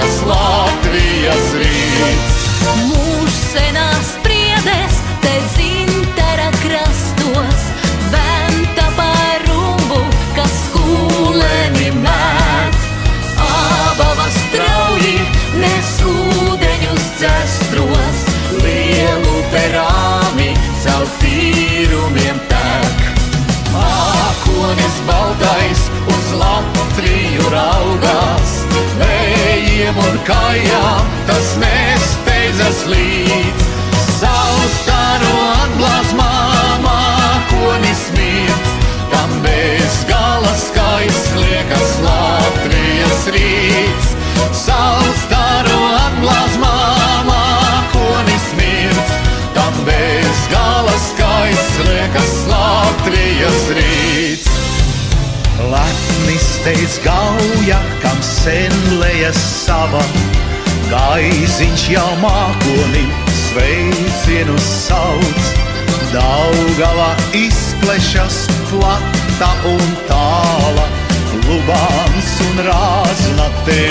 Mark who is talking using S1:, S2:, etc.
S1: sliekas Latvijas rīts.
S2: Mūžs senās priedes, te dzintara krastos, venta par rumbu, kas kūleni mēt. Ābava strauji nes ūdeņus dzestros, lielu perāmi caur tīrumiem tek. Mākonis baltais uz Latviju raugās, vējiem un kājām tas nesteidzas līdz. Saulstaru atblāzmā mākonis mirds, tam bez gala skaists liekas Latvijas rīts. Saulstaru atblāzmā mākonis mirds, tam bez gala skaists liekas Latvijas rīts.
S3: Lepni steidz gauja, kam sen lejas sava, gaiziņš jau mākonim sveicienu sauc. Daugava izplešas plata un tāla, Lubāns un Rāzna te